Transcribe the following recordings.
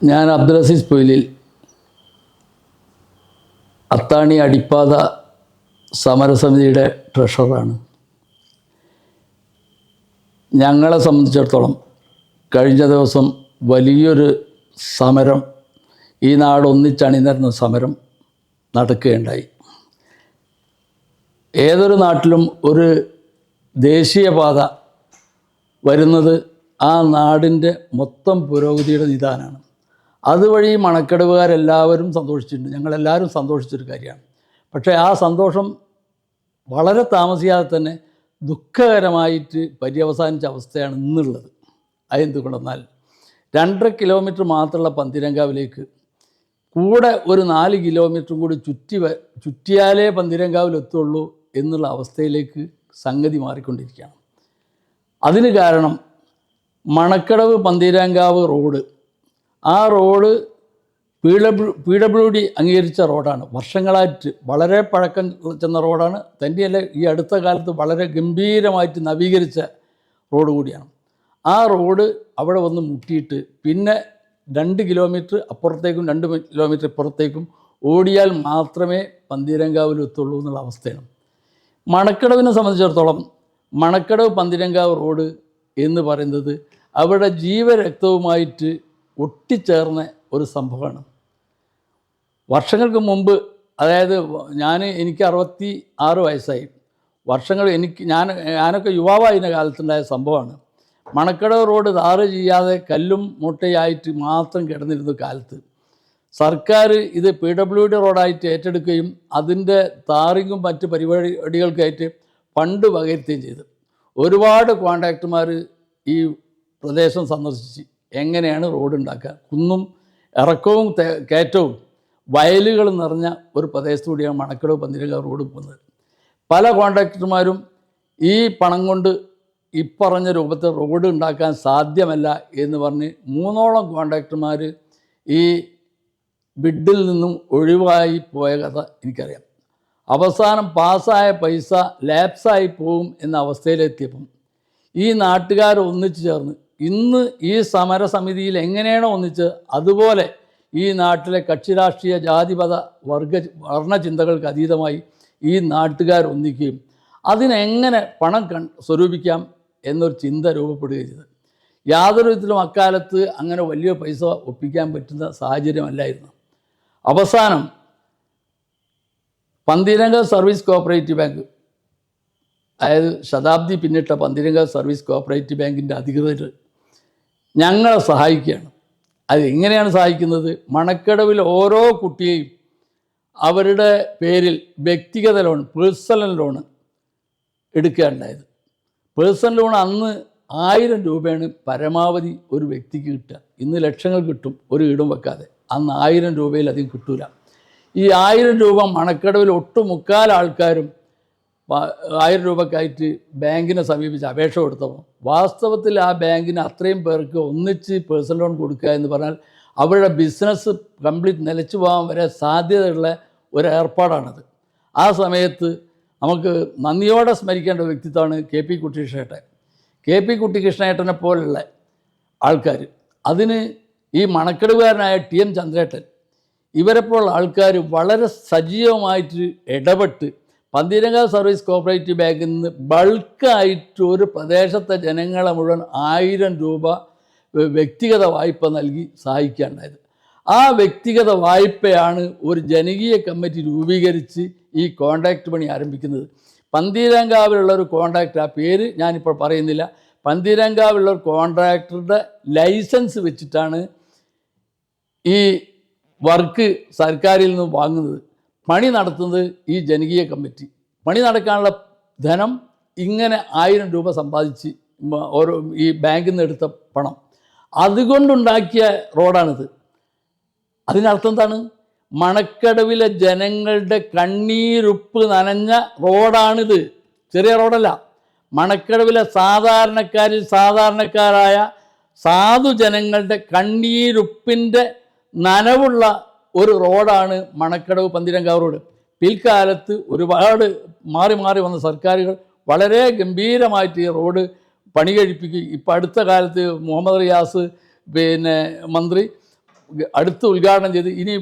ഞാൻ അബ്ദുൽ അസീസ് പൊയിലിൽ അത്താണി അടിപ്പാത സമരസമിതിയുടെ ട്രഷററാണ്. ഞങ്ങളെ സംബന്ധിച്ചിടത്തോളം കഴിഞ്ഞ ദിവസം വലിയൊരു സമരം, ഈ നാട് ഒന്നിച്ചണിനിരുന്ന സമരം നടക്കുകയുണ്ടായി. ഏതൊരു നാട്ടിലും ഒരു ദേശീയപാത വരുന്നത് ആ നാടിൻ്റെ മൊത്തം പുരോഗതിയുടെ നിദാനമാണ്. അതുവഴി മണക്കടവുകാരെല്ലാവരും സന്തോഷിച്ചിട്ടുണ്ട്. ഞങ്ങളെല്ലാവരും സന്തോഷിച്ചൊരു കാര്യമാണ്. പക്ഷേ ആ സന്തോഷം വളരെ താമസിയാതെ തന്നെ ദുഃഖകരമായിട്ട് പര്യവസാനിച്ച അവസ്ഥയാണ് ഇന്നുള്ളത്. അതെന്തുകൊണ്ടെന്നാൽ 2.5 കിലോമീറ്റർ മാത്രമുള്ള പന്തീരങ്കാവിലേക്ക് കൂടെ ഒരു 4 കിലോമീറ്ററും കൂടി ചുറ്റിയാലേ പന്തീരങ്കാവിലെത്തുള്ളൂ എന്നുള്ള അവസ്ഥയിലേക്ക് സംഗതി മാറിക്കൊണ്ടിരിക്കുകയാണ്. അതിന് കാരണം മണക്കടവ് പന്തീരങ്കാവ് റോഡ്, ആ റോഡ് PWD അംഗീകരിച്ച റോഡാണ്. വർഷങ്ങളായിട്ട് വളരെ പഴക്കം ചെന്ന റോഡാണ്. തന്നെയല്ല, ഈ അടുത്ത കാലത്ത് വളരെ ഗംഭീരമായിട്ട് നവീകരിച്ച റോഡ് കൂടിയാണ്. ആ റോഡ് അവിടെ വന്ന് മുട്ടിയിട്ട് പിന്നെ 2 കിലോമീറ്റർ അപ്പുറത്തേക്കും 2 കിലോമീറ്റർ ഇപ്പുറത്തേക്കും ഓടിയാൽ മാത്രമേ പന്തീരങ്കാവിലെത്തുള്ളൂ എന്നുള്ള അവസ്ഥയാണ്. മണക്കടവിനെ സംബന്ധിച്ചിടത്തോളം മണക്കടവ് പന്തീരങ്കാവ് റോഡ് എന്ന് പറയുന്നത് അവരുടെ ജീവരക്തവുമായിട്ട് ഒട്ടിച്ചേർന്ന ഒരു സംഭവമാണ്. വർഷങ്ങൾക്ക് മുമ്പ്, അതായത് എനിക്ക് 66 വയസ്സായി. ഞാനൊക്കെ യുവാവായിരുന്ന കാലത്തുണ്ടായ സംഭവമാണ്. മണക്കടവ് റോഡ് ടാറ് ചെയ്യാതെ കല്ലും മുട്ടയായിട്ട് മാത്രം കിടന്നിരുന്ന കാലത്ത് സർക്കാർ ഇത് PWD റോഡായിട്ട് ഏറ്റെടുക്കുകയും അതിൻ്റെ ടാറിങ്ങും മറ്റ് പരിപാടികൾക്കായിട്ട് ഫണ്ട് വകയിരുത്തുകയും ചെയ്തു. ഒരുപാട് കോൺട്രാക്ടർമാർ ഈ പ്രദേശം സന്ദർശിച്ച് എങ്ങനെയാണ് റോഡ് ഉണ്ടാക്കുക, കുന്നും ഇറക്കവും കയറ്റവും വയലുകൾ നിറഞ്ഞ ഒരു പ്രദേശത്തുകൂടിയാണ് മണക്കടവ് പന്തീരങ്കാവ് റോഡ് പോകുന്നത്. പല കോൺട്രാക്ടർമാരും ഈ പണം കൊണ്ട് ഇപ്പറഞ്ഞ രൂപത്തിൽ റോഡ് ഉണ്ടാക്കാൻ സാധ്യമല്ല എന്ന് പറഞ്ഞ് 3ഓളം കോൺട്രാക്ടർമാർ ഈ ബിഡിൽ നിന്നും ഒഴിവായി പോയ കഥ എനിക്കറിയാം. അവസാനം പാസ്സായ പൈസ ലാപ്സായി പോകും എന്ന അവസ്ഥയിലെത്തിയപ്പം ഈ നാട്ടുകാർ ഒന്നിച്ചു ചേർന്ന് ഇന്ന് ഈ സമരസമിതിയിൽ എങ്ങനെയാണോ ഒന്നിച്ച് അതുപോലെ ഈ നാട്ടിലെ കക്ഷി രാഷ്ട്രീയ ജാതിപത വർണ്ണ ചിന്തകൾക്ക് അതീതമായി ഈ നാട്ടുകാർ ഒന്നിക്കുകയും അതിനെങ്ങനെ പണം സ്വരൂപിക്കാം എന്നൊരു ചിന്ത രൂപപ്പെടുകയും ചെയ്തത്. യാതൊരു വിധത്തിലും അക്കാലത്ത് അങ്ങനെ വലിയ പൈസ ഒപ്പിക്കാൻ പറ്റുന്ന സാഹചര്യമല്ലായിരുന്നു. അവസാനം പന്തീരങ്കാവ് സർവീസ് കോഓപ്പറേറ്റീവ് ബാങ്ക്, അതായത് ശതാബ്ദി പിന്നിട്ട പന്തീരങ്കാവ് സർവീസ് കോഓപ്പറേറ്റീവ് ബാങ്കിൻ്റെ അധികൃതർ ഞങ്ങളെ സഹായിക്കുകയാണ്. അത് എങ്ങനെയാണ് സഹായിക്കുന്നത്? മണക്കടവിൽ ഓരോ കുട്ടിയെയും അവരുടെ പേരിൽ വ്യക്തിഗത ലോൺ, പേഴ്സണൽ ലോണ് എടുക്കുകയുണ്ടായത്. പേഴ്സണൽ ലോൺ അന്ന് 1000 രൂപയാണ് പരമാവധി ഒരു വ്യക്തിക്ക് കിട്ടുക. ഇന്ന് ലക്ഷങ്ങൾ കിട്ടും ഒരു ഈടും വെക്കാതെ. അന്ന് 1000 രൂപയിലധികം കിട്ടൂല. ഈ 1000 രൂപ മണക്കടവിൽ ഒട്ടുമുക്കാൽ ആൾക്കാരും 1000 രൂപക്കായിട്ട് ബാങ്കിനെ സമീപിച്ച് അപേക്ഷ കൊടുത്തപ്പോൾ വാസ്തവത്തിൽ ആ ബാങ്കിന് അത്രയും പേർക്ക് ഒന്നിച്ച് പേഴ്സണൽ ലോൺ കൊടുക്കുക എന്ന് പറഞ്ഞാൽ അവരുടെ ബിസിനസ് കംപ്ലീറ്റ് നിലച്ചു പോകാൻ വരെ സാധ്യതയുള്ള ഒരു ഏർപ്പാടാണത്. ആ സമയത്ത് നമുക്ക് നന്ദിയോടെ സ്മരിക്കേണ്ട വ്യക്തിത്വമാണ് KP കുട്ടികൃഷ്ണേട്ടൻ. KP കുട്ടികൃഷ്ണേട്ടനെ പോലുള്ള ആൾക്കാർ, അതിന് ഈ മണക്കടവുകാരനായ TM ചന്ദ്രേട്ടൻ, ഇവരെപ്പോലുള്ള ആൾക്കാർ വളരെ സജീവമായിട്ട് ഇടപെട്ട് പന്തീരങ്കാവ് സർവീസ് കോഓപ്പറേറ്റീവ് ബാങ്കിൽ നിന്ന് ബൾക്കായിട്ട് ഒരു പ്രദേശത്തെ ജനങ്ങളെ മുഴുവൻ 1000 രൂപ വ്യക്തിഗത വായ്പ നൽകി സഹായിക്കുകയുണ്ടായത്. ആ വ്യക്തിഗത വായ്പയാണ് ഒരു ജനകീയ കമ്മിറ്റി രൂപീകരിച്ച് ഈ കോൺട്രാക്ട് പണി ആരംഭിക്കുന്നത്. പന്തീരങ്കാവിലുള്ള ഒരു കോൺട്രാക്ടർ, ആ പേര് ഞാനിപ്പോൾ പറയുന്നില്ല, പന്തീരങ്കാവിലുള്ള ഒരു കോൺട്രാക്ടറുടെ ലൈസൻസ് വെച്ചിട്ടാണ് ഈ വർക്ക് സർക്കാരിൽ നിന്ന് വാങ്ങുന്നത്. പണി നടത്തുന്നത് ഈ ജനകീയ കമ്മിറ്റി. പണി നടക്കാനുള്ള ധനം ഇങ്ങനെ 1000 രൂപ സമ്പാദിച്ച് ഓരോ ഈ ബാങ്കിൽ നിന്ന് എടുത്ത പണം അതുകൊണ്ടുണ്ടാക്കിയ റോഡാണിത്. അതിനർത്ഥം എന്താണ്? മണക്കടവിലെ ജനങ്ങളുടെ കണ്ണീരുപ്പ് നനഞ്ഞ റോഡാണിത്. ചെറിയ റോഡല്ല. മണക്കടവിലെ സാധാരണക്കാരായ സാധു ജനങ്ങളുടെ കണ്ണീരുപ്പിൻ്റെ നനവുള്ള ഒരു റോഡാണ് മണക്കടവ് പന്തീരങ്കാവ് റോഡ്. പിൽക്കാലത്ത് ഒരുപാട് മാറി മാറി വന്ന സർക്കാരുകൾ വളരെ ഗംഭീരമായിട്ട് ഈ റോഡ് പണി കഴിപ്പിക്കുകയും ഇപ്പോൾ അടുത്ത കാലത്ത് മുഹമ്മദ് റിയാസ് മന്ത്രി അടുത്ത് ഉദ്ഘാടനം ചെയ്ത് ഇനി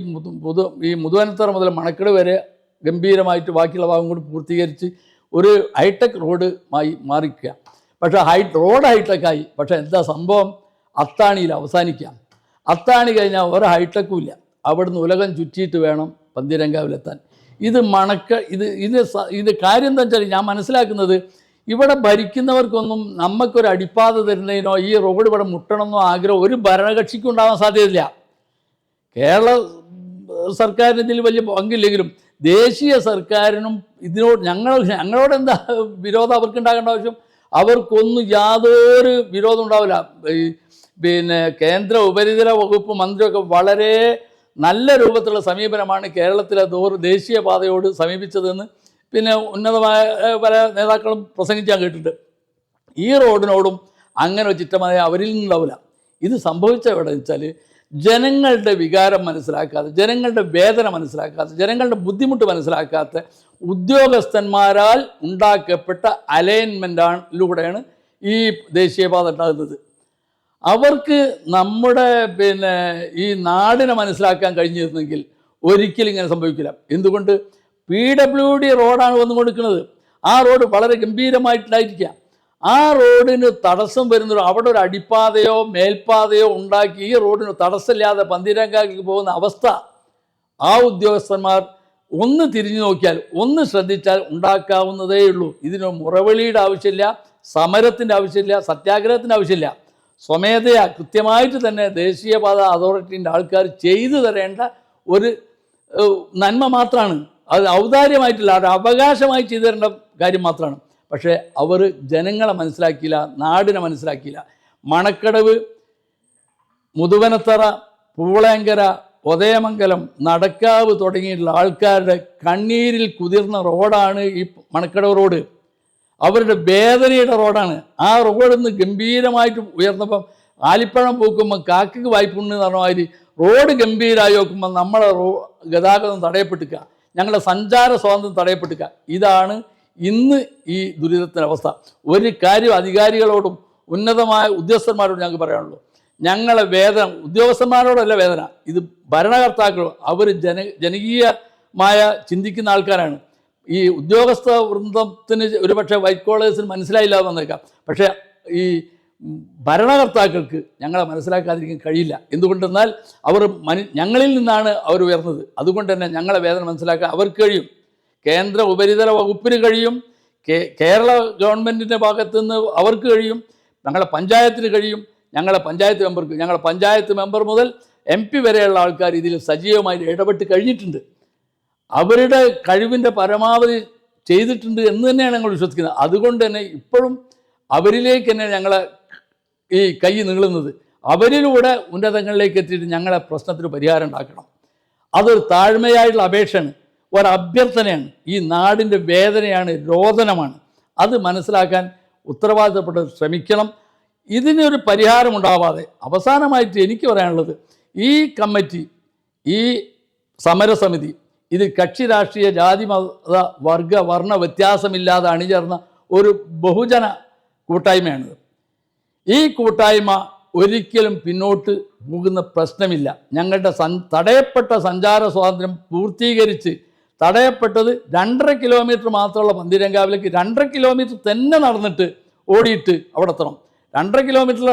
ഈ മുതുവനത്തറ മുതൽ മണക്കട് വരെ ഗംഭീരമായിട്ട് ബാക്കിയുള്ള ഭാഗം കൂടി പൂർത്തീകരിച്ച് ഒരു ഹൈടെക് റോഡ് മാറിക്കുക. പക്ഷേ റോഡ് ഹൈടെക്കായി. പക്ഷേ എന്താ സംഭവം? അത്താണിയിൽ അവസാനിക്കാം. അത്താണി കഴിഞ്ഞാൽ ഒരു ഹൈടെക്കും ഇല്ല. അവിടുന്ന് ഉലകം ചുറ്റിയിട്ട് വേണം പന്തീരങ്കാവിലെത്താൻ. ഇത് കാര്യം എന്താ വെച്ചാൽ ഞാൻ മനസ്സിലാക്കുന്നത്, ഇവിടെ ഭരിക്കുന്നവർക്കൊന്നും നമുക്കൊരു അടിപ്പാത തരുന്നതിനോ ഈ റോഡ് ഇവിടെ മുട്ടണമെന്നോ ആഗ്രഹം ഒരു ഭരണകക്ഷിക്കും ഉണ്ടാകാൻ സാധ്യതയില്ല. കേരള സർക്കാരിന് ഇതിൽ വലിയ പങ്കില്ലെങ്കിലും ദേശീയ സർക്കാരിനും ഞങ്ങളോട് എന്താ വിരോധം അവർക്കുണ്ടാകേണ്ട ആവശ്യം? അവർക്കൊന്നും യാതൊരു വിരോധം ഉണ്ടാവില്ല. പിന്നെ കേന്ദ്ര ഉപരിതല വകുപ്പ് മന്ത്രിയൊക്കെ വളരെ നല്ല രൂപത്തിലുള്ള സമീപനമാണ് കേരളത്തിലെ ദേശീയപാതയോട് സമീപിച്ചതെന്ന് പിന്നെ ഉന്നതമായ പല നേതാക്കളും പ്രസംഗിച്ചാൽ കേട്ടിട്ടുണ്ട്. ഈ റോഡിനോടും അങ്ങനെ ഒരു ചിറ്റമായ അവരിൽ നിന്നുണ്ടാവില്ല. ഇത് സംഭവിച്ച എവിടെ വെച്ചാൽ ജനങ്ങളുടെ വികാരം മനസ്സിലാക്കാതെ, ജനങ്ങളുടെ വേദന മനസ്സിലാക്കാതെ, ജനങ്ങളുടെ ബുദ്ധിമുട്ട് മനസ്സിലാക്കാത്ത ഉദ്യോഗസ്ഥന്മാരാൽ ഉണ്ടാക്കപ്പെട്ട അലൈൻമെൻറ്റിലൂടെയാണ് ഈ ദേശീയപാത ഉണ്ടാകുന്നത്. അവർക്ക് നമ്മുടെ ഈ നാടിനെ മനസ്സിലാക്കാൻ കഴിഞ്ഞിരുന്നെങ്കിൽ ഒരിക്കലും ഇങ്ങനെ സംഭവിക്കില്ല. എന്തുകൊണ്ട്? PWD റോഡാണ് വന്നുകൊടുക്കുന്നത്. ആ റോഡ് വളരെ ഗംഭീരമായിട്ടുണ്ടായിരിക്കുക. ആ റോഡിന് തടസ്സം വരുന്നൊരു അവിടെ ഒരു അടിപ്പാതയോ മേൽപ്പാതയോ ഉണ്ടാക്കി ഈ റോഡിന് തടസ്സമില്ലാതെ പന്തീരങ്കാവിലേക്ക് പോകുന്ന അവസ്ഥ ആ ഉദ്യോഗസ്ഥന്മാർ ഒന്ന് തിരിഞ്ഞു നോക്കിയാൽ, ഒന്ന് ശ്രദ്ധിച്ചാൽ ഉണ്ടാക്കാവുന്നതേ ഉള്ളൂ. ഇതിന് മുറവിളിയുടെ ആവശ്യമില്ല, സമരത്തിൻ്റെ ആവശ്യമില്ല, സത്യാഗ്രഹത്തിൻ്റെ ആവശ്യമില്ല. സ്വമേധയാ കൃത്യമായിട്ട് തന്നെ ദേശീയപാത അതോറിറ്റീൻ്റെ ആൾക്കാർ ചെയ്തു തരേണ്ട ഒരു നന്മ മാത്രമാണ്. അത് ഔദാര്യമായിട്ടില്ല, ഒരു അവകാശമായി ചെയ്തു തരേണ്ട കാര്യം മാത്രമാണ്. പക്ഷേ അവർ ജനങ്ങളെ മനസ്സിലാക്കിയില്ല, നാടിനെ മനസ്സിലാക്കിയില്ല. മണക്കടവ്, മുതുവനത്തറ, പൂളേങ്കര, ഉദയമംഗലം, നടക്കാവ് തുടങ്ങിയിട്ടുള്ള ആൾക്കാരുടെ കണ്ണീരിൽ കുതിർന്ന റോഡാണ് ഈ മണക്കടവ് റോഡ്. അവരുടെ വേദനയുടെ റോഡാണ്. ആ റോഡിൽ നിന്ന് ഗംഭീരമായിട്ട് ഉയർന്നപ്പം ആലിപ്പഴം പൂക്കുമ്പോൾ കാക്കയ്ക്ക് വായ്പുണ്ണ് എന്ന് പറഞ്ഞ മാതിരി റോഡ് ഗംഭീരമായി നോക്കുമ്പോൾ നമ്മളെ ഗതാഗതം തടയപ്പെട്ടുക, ഞങ്ങളുടെ സഞ്ചാര സ്വാതന്ത്ര്യം തടയപ്പെട്ടുക. ഇതാണ് ഇന്ന് ഈ ദുരിതത്തിൻ്റെ അവസ്ഥ. ഒരു കാര്യം അധികാരികളോടും ഉന്നതമായ ഉദ്യോഗസ്ഥന്മാരോടും ഞങ്ങൾക്ക് പറയാനുള്ളൂ, ഞങ്ങളെ വേദന ഉദ്യോഗസ്ഥന്മാരോടല്ല വേദന, ഇത് ഭരണകർത്താക്കളും അവർ ജനകീയമായ ചിന്തിക്കുന്ന ആൾക്കാരാണ്. ഈ ഉദ്യോഗസ്ഥ വൃന്ദത്തിന് ഒരുപക്ഷെ വൈറ്റ് കോളേഴ്സിന് മനസ്സിലായില്ല എന്ന് വന്നേക്കാം. പക്ഷേ ഈ ഭരണകർത്താക്കൾക്ക് ഞങ്ങളെ മനസ്സിലാക്കാതിരിക്കാൻ കഴിയില്ല. എന്തുകൊണ്ടെന്നാൽ അവർ ഞങ്ങളിൽ നിന്നാണ് അവർ ഉയർന്നത്. അതുകൊണ്ട് തന്നെ ഞങ്ങളെ വേദന മനസ്സിലാക്കാൻ അവർക്ക് കഴിയും. കേന്ദ്ര ഉപരിതല വകുപ്പിന് കഴിയും, കേരള ഗവൺമെൻറ്റിൻ്റെ ഭാഗത്തു നിന്ന് അവർക്ക് കഴിയും, ഞങ്ങളെ പഞ്ചായത്തിന് കഴിയും, ഞങ്ങളെ പഞ്ചായത്ത് മെമ്പർ മുതൽ MP വരെയുള്ള ആൾക്കാർ ഇതിൽ സജീവമായി ഇടപെട്ട് കഴിഞ്ഞിട്ടുണ്ട്. അവരുടെ കഴിവിൻ്റെ പരമാവധി ചെയ്തിട്ടുണ്ട് എന്ന് തന്നെയാണ് ഞങ്ങൾ വിശ്വസിക്കുന്നത്. അതുകൊണ്ട് തന്നെ ഇപ്പോഴും അവരിലേക്ക് തന്നെ ഞങ്ങളെ ഈ കൈ നീളുന്നത്. അവരിലൂടെ ഉന്നതങ്ങളിലേക്ക് എത്തിയിട്ട് ഞങ്ങളെ പ്രശ്നത്തിന് പരിഹാരം ഉണ്ടാക്കണം. അതൊരു താഴ്മയായിട്ടുള്ള അപേക്ഷയാണ്, ഒരഭ്യർത്ഥനയാണ്. ഈ നാടിൻ്റെ വേദനയാണ്, രോദനമാണ്. അത് മനസ്സിലാക്കാൻ ഉത്തരവാദിത്തപ്പെട്ട് ശ്രമിക്കണം. ഇതിനൊരു പരിഹാരമുണ്ടാവാതെ അവസാനമായിട്ട് എനിക്ക് പറയാനുള്ളത്, ഈ കമ്മിറ്റി, ഈ സമരസമിതി ഇത് കക്ഷി രാഷ്ട്രീയ ജാതി മത വർഗ വർണ്ണ വ്യത്യാസമില്ലാതെ അണിചേർന്ന ഒരു ബഹുജന കൂട്ടായ്മയാണ്. ഈ കൂട്ടായ്മ ഒരിക്കലും പിന്നോട്ട് പോകുന്ന പ്രശ്നമില്ല. ഞങ്ങളുടെ തടയപ്പെട്ട സഞ്ചാര സ്വാതന്ത്ര്യം പൂർത്തീകരിച്ച്, തടയപ്പെട്ടത് 2.5 കിലോമീറ്റർ മാത്രമുള്ള പന്തീരങ്കാവിലേക്ക് 2.5 കിലോമീറ്റർ തന്നെ നടന്നിട്ട് ഓടിയിട്ട് അവിടെ എത്തണം. 2.5 കിലോമീറ്റർ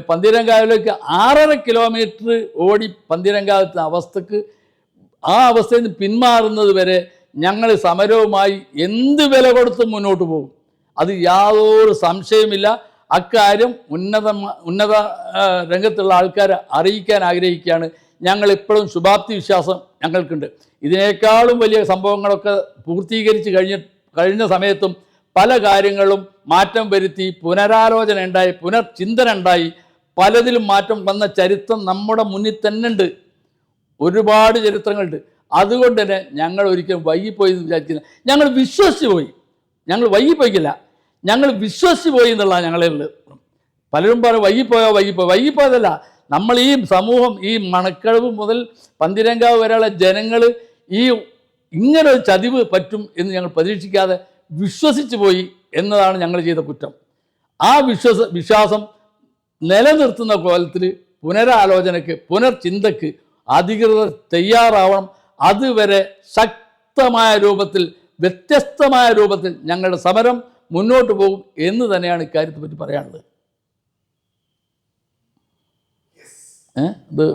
പന്തീരങ്കാവിലേക്ക് 6.5 കിലോമീറ്റർ ഓടി പന്തീരങ്കാവത്തെ അവസ്ഥക്ക്, ആ അവസ്ഥയിൽ നിന്ന് പിന്മാറുന്നത് വരെ ഞങ്ങൾ സമരവുമായി എന്ത് വില കൊടുത്തും മുന്നോട്ട് പോകും. അത് യാതൊരു സംശയമില്ല. അക്കാര്യം ഉന്നത രംഗത്തുള്ള ആൾക്കാരെ അറിയിക്കാൻ ആഗ്രഹിക്കുകയാണ്. ഞങ്ങൾ ഇപ്പോഴും ശുഭാപ്തി വിശ്വാസം ഞങ്ങൾക്കുണ്ട്. ഇതിനേക്കാളും വലിയ സംഭവങ്ങളൊക്കെ പൂർത്തീകരിച്ച് കഴിഞ്ഞ സമയത്തും പല കാര്യങ്ങളും മാറ്റം വരുത്തി, പുനരാലോചന ഉണ്ടായി, പുനർചിന്തന ഉണ്ടായി, പലതിലും മാറ്റം വന്ന ചരിത്രം നമ്മുടെ മുന്നിൽ തന്നെ ഉണ്ട്. ഒരുപാട് ചരിത്രങ്ങളുണ്ട്. അതുകൊണ്ട് തന്നെ ഞങ്ങൾ ഒരിക്കലും വൈകിപ്പോയി എന്ന് വിചാരിക്കില്ല. ഞങ്ങൾ വിശ്വസിച്ച് പോയി. ഞങ്ങൾ വൈകിപ്പോയിക്കില്ല, ഞങ്ങൾ വിശ്വസിച്ച് പോയി എന്നുള്ളതാണ് ഞങ്ങളുള്ളത്. പലരും പറയും വൈകിപ്പോയതല്ല. നമ്മൾ ഈ സമൂഹം, ഈ മണക്കടവ് മുതൽ പന്തീരങ്കാവ് വരെയുള്ള ജനങ്ങൾ ഇങ്ങനൊരു ചതിവ് പറ്റും എന്ന് ഞങ്ങൾ പ്രതീക്ഷിക്കാതെ വിശ്വസിച്ച് പോയി എന്നതാണ് ഞങ്ങൾ ചെയ്ത കുറ്റം. ആ വിശ്വാസം നിലനിർത്തുന്ന കോലത്തിൽ പുനരാലോചനയ്ക്ക് പുനർചിന്തയ്ക്ക് അധികൃതർ തയ്യാറാവണം. അതുവരെ ശക്തമായ രൂപത്തിൽ വ്യത്യസ്തമായ രൂപത്തിൽ ഞങ്ങളുടെ സമരം മുന്നോട്ട് പോകും എന്ന് തന്നെയാണ് ഇക്കാര്യത്തെ പറ്റി പറയാനുള്ളത്. ഇത്